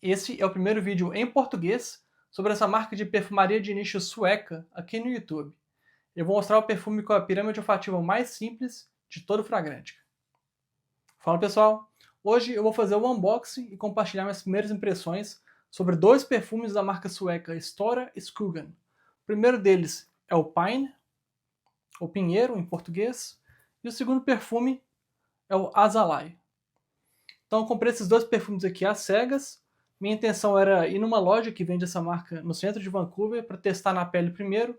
Esse é o primeiro vídeo em português sobre essa marca de perfumaria de nicho sueca aqui no YouTube. Eu vou mostrar o perfume com a pirâmide olfativa mais simples de todo o Fragrantica. Fala pessoal, hoje eu vou fazer o unboxing e compartilhar minhas primeiras impressões sobre dois perfumes da marca sueca Stora Skogen. O primeiro deles é o Pine, ou Pinheiro em português, e o segundo perfume é o Azalea. Então eu comprei esses dois perfumes aqui às cegas. Minha intenção era ir numa loja que vende essa marca no centro de Vancouver para testar na pele primeiro.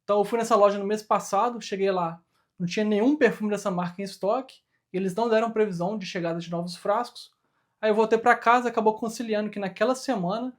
Então eu fui nessa loja no mês passado, cheguei lá, não tinha nenhum perfume dessa marca em estoque, e eles não deram previsão de chegada de novos frascos. Aí eu voltei para casa, acabou conciliando que naquela semana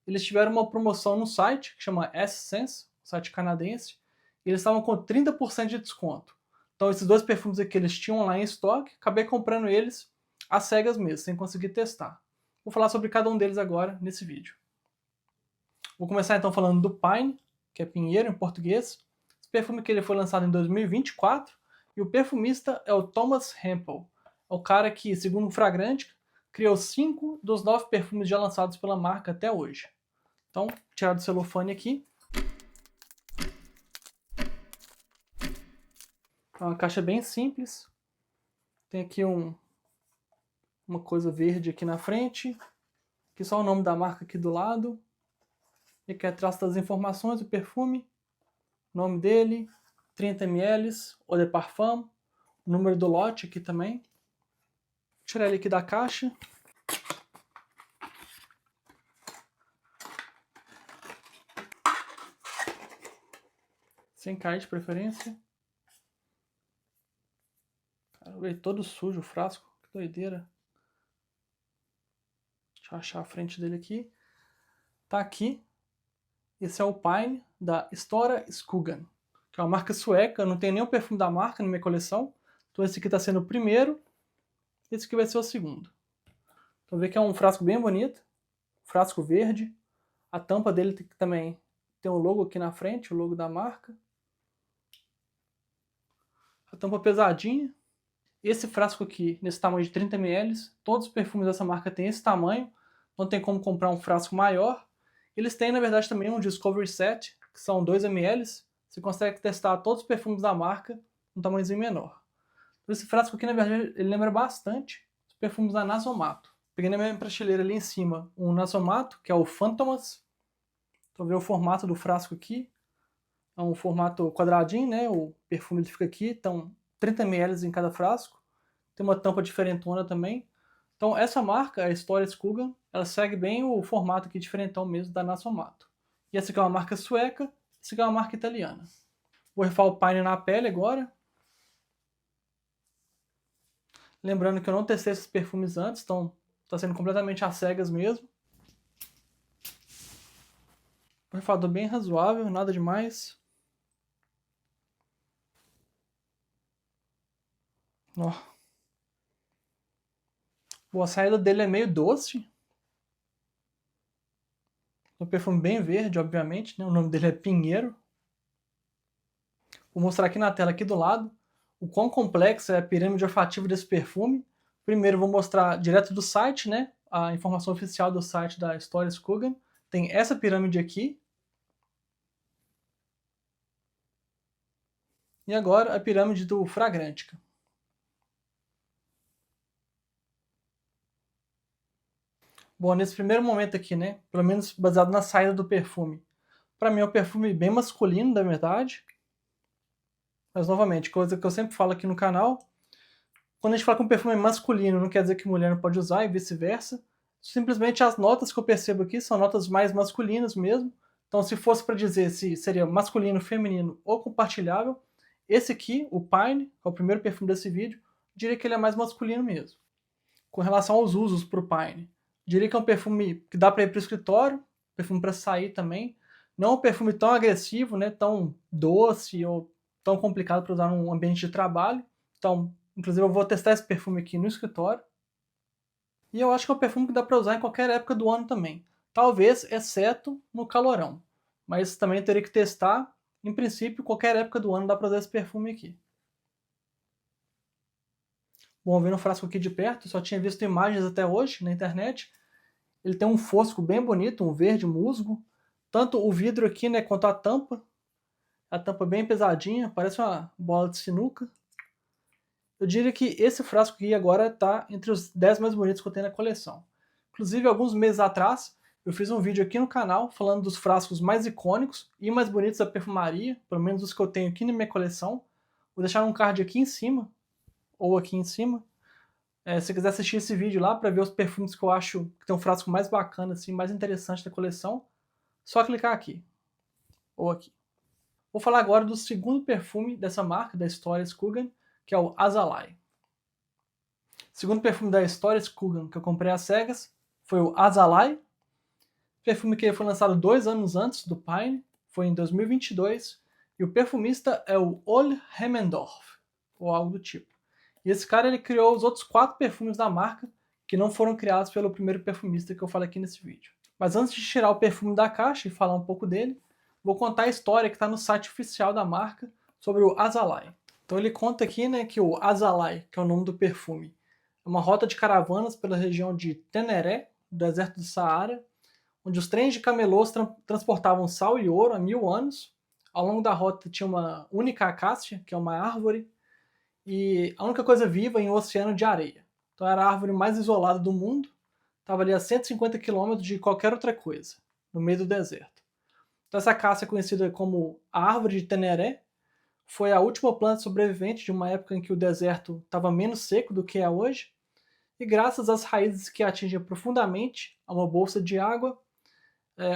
eles tiveram uma promoção no site, que chama Essence, site canadense, e eles estavam com 30% de desconto. Então esses dois perfumes aqui eles tinham lá em estoque, acabei comprando eles às cegas mesmo, sem conseguir testar. Vou falar sobre cada um deles agora nesse vídeo. Vou começar então falando do Pine, que é Pinheiro em português. Esse perfume que ele foi lançado em 2024 e o perfumista é o Thomas Hempel. É o cara que, segundo o Fragrantica, criou 5 dos 9 perfumes já lançados pela marca até hoje. Então, tirar do celofane aqui. É uma caixa bem simples. Tem aqui uma coisa verde aqui na frente. Aqui só o nome da marca aqui do lado. E aqui atrás das informações do perfume. Nome dele, 30 ml, eau de parfum, o número do lote aqui também. Vou tirar ele aqui da caixa. Sem cair de preferência. Cara, veio todo sujo o frasco, que doideira. Deixa eu achar a frente dele aqui. Tá aqui. Esse é o Pine da Stora Skogen, que é uma marca sueca. Eu não tenho nenhum perfume da marca na minha coleção. Então esse aqui está sendo o primeiro. Esse aqui vai ser o segundo. Então vê que é um frasco bem bonito. Frasco verde. A tampa dele também tem o logo aqui na frente, o logo da marca. A tampa pesadinha. Esse frasco aqui, nesse tamanho de 30 ml, todos os perfumes dessa marca têm esse tamanho. Não tem como comprar um frasco maior. Eles têm, na verdade, também um Discovery Set, que são 2 ml. Você consegue testar todos os perfumes da marca num tamanhozinho menor. Esse frasco aqui, na verdade, ele lembra bastante os perfumes da Nasomato. Peguei na minha prateleira ali em cima um Nasomato, que é o Fantomas. Então, ver o formato do frasco aqui. É um formato quadradinho, né? O perfume ele fica aqui, então 30 ml em cada frasco. Tem uma tampa diferentona também. Então essa marca, a Stora Skogen, ela segue bem o formato aqui diferentão mesmo da Nasomato. E essa aqui é uma marca sueca, essa aqui é uma marca italiana. Vou rifar o Pine na pele agora. Lembrando que eu não testei esses perfumes antes, então está sendo completamente às cegas mesmo. Borrifador bem razoável, nada demais. Ó. Bom, a saída dele é meio doce. Um perfume bem verde, obviamente, né? O nome dele é Pinheiro. Vou mostrar aqui na tela, aqui do lado, o quão complexa é a pirâmide olfativa desse perfume. Primeiro vou mostrar direto do site, né? A informação oficial do site da Stora Skogen. Tem essa pirâmide aqui. E agora a pirâmide do Fragrantica. Bom, nesse primeiro momento aqui, né? Pelo menos baseado na saída do perfume. Para mim é um perfume bem masculino, na verdade. Mas, novamente, coisa que eu sempre falo aqui no canal. Quando a gente fala que um perfume é masculino, não quer dizer que mulher não pode usar e vice-versa. Simplesmente as notas que eu percebo aqui são notas mais masculinas mesmo. Então, se fosse para dizer se seria masculino, feminino ou compartilhável, esse aqui, o Pine, que é o primeiro perfume desse vídeo, diria que ele é mais masculino mesmo. Com relação aos usos para o Pine, diria que é um perfume que dá para ir para o escritório, perfume para sair também. Não é um perfume tão agressivo, né, tão doce ou tão complicado para usar num ambiente de trabalho. Então, inclusive eu vou testar esse perfume aqui no escritório. E eu acho que é um perfume que dá para usar em qualquer época do ano também. Talvez, exceto no calorão. Mas também teria que testar. Em princípio, qualquer época do ano dá para usar esse perfume aqui. Bom, vendo o frasco aqui de perto, só tinha visto imagens até hoje na internet. Ele tem um fosco bem bonito, um verde musgo. Tanto o vidro aqui, né, quanto a tampa. A tampa bem pesadinha, parece uma bola de sinuca. Eu diria que esse frasco aqui agora está entre os 10 mais bonitos que eu tenho na coleção. Inclusive, alguns meses atrás, eu fiz um vídeo aqui no canal falando dos frascos mais icônicos e mais bonitos da perfumaria, pelo menos os que eu tenho aqui na minha coleção. Vou deixar um card aqui em cima, ou aqui em cima. Se você quiser assistir esse vídeo lá para ver os perfumes que eu acho que tem um frasco mais bacana, assim, mais interessante da coleção, só clicar aqui, ou aqui. Vou falar agora do segundo perfume dessa marca, da Stories Kugan, que é o Azalai. O segundo perfume da Stories Kugan que eu comprei às cegas foi o Azalai. Perfume que foi lançado 2 anos antes do Pine, foi em 2022. E o perfumista é o Ole Hemmendorf, ou algo do tipo. E esse cara ele criou os outros 4 perfumes da marca, que não foram criados pelo primeiro perfumista que eu falei aqui nesse vídeo. Mas antes de tirar o perfume da caixa e falar um pouco dele, vou contar a história que está no site oficial da marca sobre o Azalai. Então ele conta aqui, né, que o Azalai, que é o nome do perfume, é uma rota de caravanas pela região de Teneré, do deserto do Saara, onde os trens de camelôs transportavam sal e ouro há 1000 anos. Ao longo da rota tinha uma única acácia, que é uma árvore, e a única coisa viva em um oceano de areia. Então era a árvore mais isolada do mundo, estava ali a 150 quilômetros de qualquer outra coisa, no meio do deserto. Então essa acácia é conhecida como a árvore de Teneré, foi a última planta sobrevivente de uma época em que o deserto estava menos seco do que é hoje, e graças às raízes que atingem profundamente a uma bolsa de água,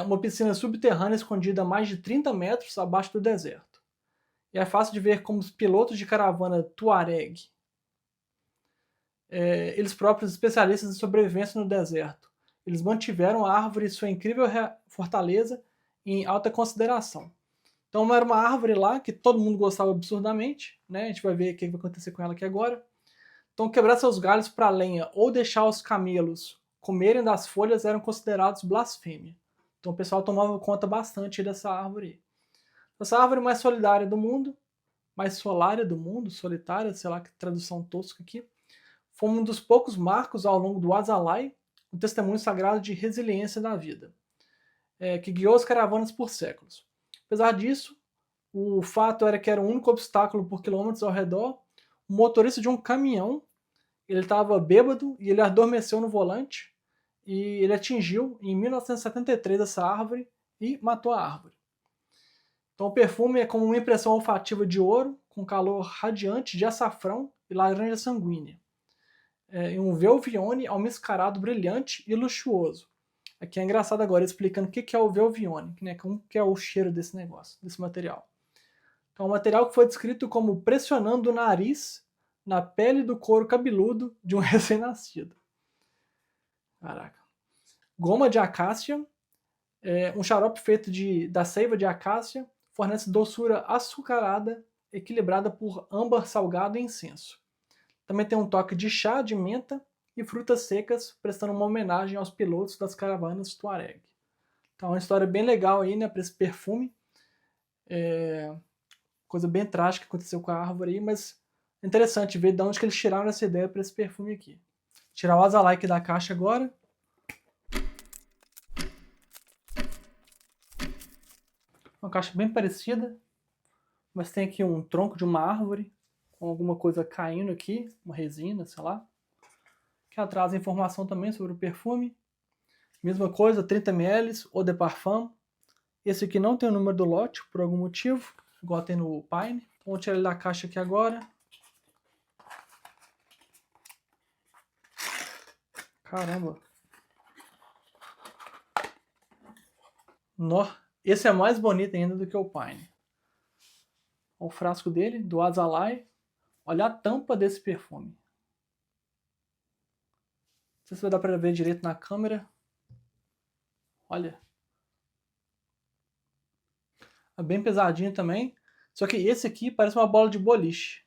uma piscina subterrânea escondida a mais de 30 metros abaixo do deserto. E é fácil de ver como os pilotos de caravana Tuareg, eles próprios especialistas em sobrevivência no deserto, eles mantiveram a árvore e sua incrível fortaleza em alta consideração. Então era uma árvore lá que todo mundo gostava absurdamente, né? A gente vai ver o que vai acontecer com ela aqui agora. Então quebrar seus galhos para lenha ou deixar os camelos comerem das folhas eram considerados blasfêmia. Então o pessoal tomava conta bastante dessa árvore. Essa árvore mais solidária do mundo, mais solária do mundo, solitária, sei lá que tradução tosca aqui, foi um dos poucos marcos ao longo do Azalai, um testemunho sagrado de resiliência da vida, que guiou as caravanas por séculos. Apesar disso, o fato era que era o único obstáculo por quilômetros ao redor. O motorista de um caminhão, ele estava bêbado e ele adormeceu no volante e ele atingiu em 1973 essa árvore e matou a árvore. Então o perfume é como uma impressão olfativa de ouro com calor radiante de açafrão e laranja sanguínea. Um Velvione almiscarado brilhante e luxuoso. Aqui é engraçado agora explicando o que é o Velvione, né? Como que é o cheiro desse negócio, desse material. Então, é um material que foi descrito como pressionando o nariz na pele do couro cabeludo de um recém-nascido. Caraca. Goma de acácia, um xarope feito da seiva de acácia, fornece doçura açucarada, equilibrada por âmbar salgado e incenso. Também tem um toque de chá de menta e frutas secas, prestando uma homenagem aos pilotos das caravanas Tuareg. Então, é uma história bem legal aí, né, para esse perfume. Coisa bem trágica que aconteceu com a árvore aí, mas é interessante ver de onde que eles tiraram essa ideia para esse perfume aqui. Tirar o Azalai aqui da caixa agora. Uma caixa bem parecida, mas tem aqui um tronco de uma árvore, com alguma coisa caindo aqui, uma resina, sei lá. Que atrás a informação também sobre o perfume. Mesma coisa, 30 ml, Eau de Parfum. Esse aqui não tem o número do lote, por algum motivo, igual tem no Pine. Então, vou tirar ele da caixa aqui agora. Caramba. Nó. Esse é mais bonito ainda do que o Pine. Olha o frasco dele, do Azalai. Olha a tampa desse perfume. Não sei se vai dar para ver direito na câmera. Olha. É bem pesadinho também. Só que esse aqui parece uma bola de boliche.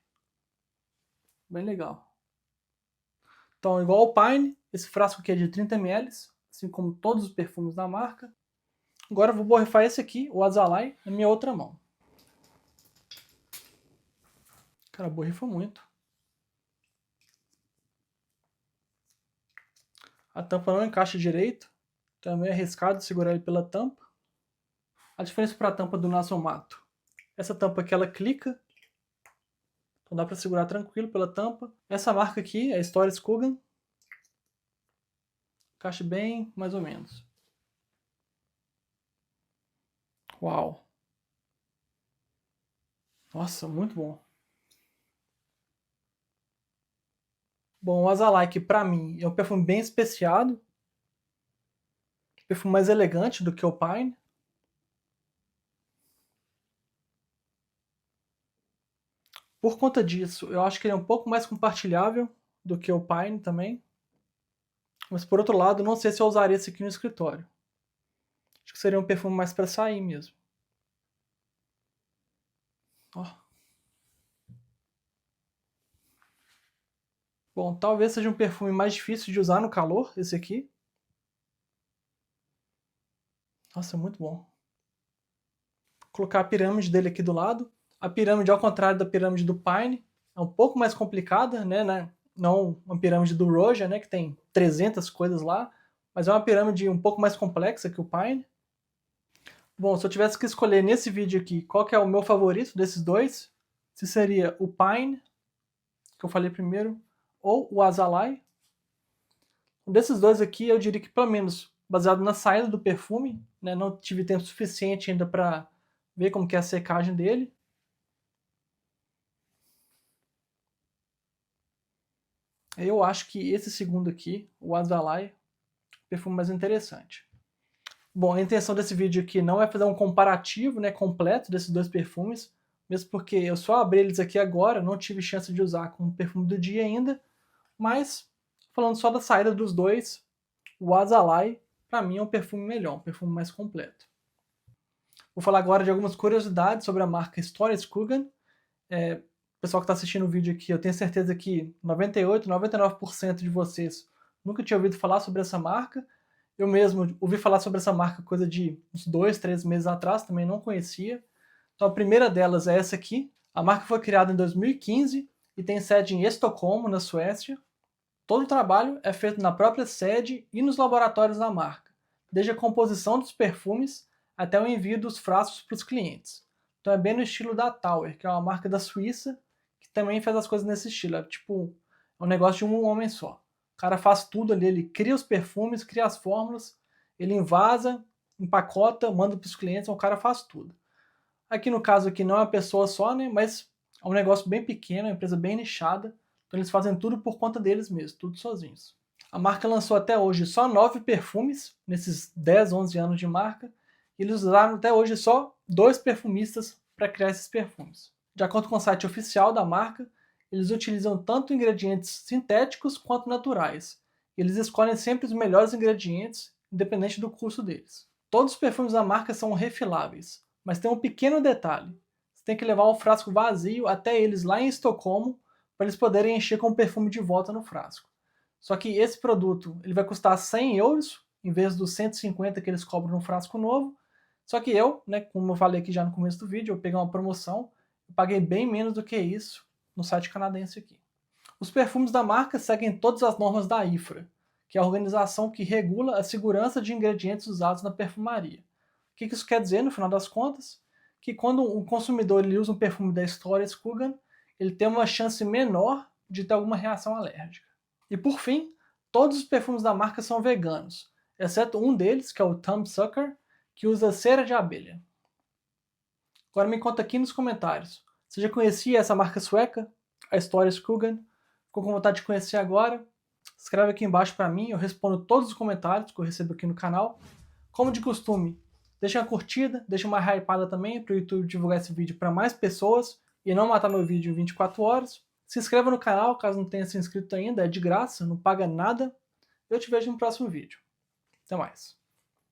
Bem legal. Então, igual ao Pine, esse frasco aqui é de 30 ml, assim como todos os perfumes da marca. Agora eu vou borrifar esse aqui, o Azalai, na minha outra mão. Cara, borrifa muito. A tampa não encaixa direito. Então é meio arriscado segurar ele pela tampa. A diferença para a tampa do Nasomato. Essa tampa aqui ela clica. Então dá para segurar tranquilo pela tampa. Essa marca aqui é a Stories Kugan. Encaixa bem, mais ou menos. Uau! Nossa, muito bom. Bom, o Azalai, para mim, é um perfume bem especiado. Perfume mais elegante do que o Pine. Por conta disso, eu acho que ele é um pouco mais compartilhável do que o Pine também. Mas por outro lado, não sei se eu usaria esse aqui no escritório. Acho que seria um perfume mais para sair mesmo. Ó. Bom, talvez seja um perfume mais difícil de usar no calor, esse aqui. Nossa, é muito bom. Vou colocar a pirâmide dele aqui do lado. A pirâmide, ao contrário da pirâmide do Pine, é um pouco mais complicada, né? Não uma pirâmide do Roja, né? Que tem 300 coisas lá. Mas é uma pirâmide um pouco mais complexa que o Pine. Bom, se eu tivesse que escolher nesse vídeo aqui qual que é o meu favorito desses dois, se seria o Pine, que eu falei primeiro, ou o Azalai. Desses dois aqui, eu diria que pelo menos baseado na saída do perfume, né, não tive tempo suficiente ainda para ver como que é a secagem dele. Eu acho que esse segundo aqui, o Azalai, é o perfume mais interessante. Bom, a intenção desse vídeo aqui não é fazer um comparativo, né, completo desses dois perfumes, mesmo porque eu só abri eles aqui agora, não tive chance de usar como perfume do dia ainda, mas falando só da saída dos dois, o Azalai, para mim, é um perfume melhor, um perfume mais completo. Vou falar agora de algumas curiosidades sobre a marca Stories Kugan. O pessoal que está assistindo o vídeo aqui, eu tenho certeza que 98, 99% de vocês nunca tinha ouvido falar sobre essa marca. Eu mesmo ouvi falar sobre essa marca coisa de uns 2, 3 meses atrás, também não conhecia. Então a primeira delas é essa aqui. A marca foi criada em 2015 e tem sede em Estocolmo, na Suécia. Todo o trabalho é feito na própria sede e nos laboratórios da marca, desde a composição dos perfumes até o envio dos frascos para os clientes. Então é bem no estilo da Tower, que é uma marca da Suíça, que também faz as coisas nesse estilo. É tipo, é um negócio de um homem só. O cara faz tudo ali, ele cria os perfumes, cria as fórmulas, ele envasa, empacota, manda para os clientes, o cara faz tudo. Aqui no caso aqui não é uma pessoa só, né, mas é um negócio bem pequeno, uma empresa bem nichada, então eles fazem tudo por conta deles mesmos, tudo sozinhos. A marca lançou até hoje só 9 perfumes, nesses 10, 11 anos de marca, e eles usaram até hoje só 2 perfumistas para criar esses perfumes. De acordo com o site oficial da marca, eles utilizam tanto ingredientes sintéticos quanto naturais. Eles escolhem sempre os melhores ingredientes, independente do custo deles. Todos os perfumes da marca são refiláveis, mas tem um pequeno detalhe. Você tem que levar o frasco vazio até eles lá em Estocolmo para eles poderem encher com o perfume de volta no frasco. Só que esse produto ele vai custar 100 euros, em vez dos 150 que eles cobram no frasco novo. Só que eu, né, como eu falei aqui já no começo do vídeo, eu peguei uma promoção, eu paguei bem menos do que isso no site canadense aqui. Os perfumes da marca seguem todas as normas da IFRA, que é a organização que regula a segurança de ingredientes usados na perfumaria. O que isso quer dizer, no final das contas? Que quando um consumidor ele usa um perfume da Stories Kugan, ele tem uma chance menor de ter alguma reação alérgica. E por fim, todos os perfumes da marca são veganos, exceto um deles, que é o Thumbsucker, que usa cera de abelha. Agora me conta aqui nos comentários, você já conhecia essa marca sueca, a Stories Kugan? Ficou com vontade de conhecer agora? Escreve aqui embaixo para mim, eu respondo todos os comentários que eu recebo aqui no canal. Como de costume, deixa uma curtida, deixa uma hypada também para o YouTube divulgar esse vídeo para mais pessoas e não matar meu vídeo em 24 horas. Se inscreva no canal caso não tenha se inscrito ainda, é de graça, não paga nada. Eu te vejo no próximo vídeo. Até mais.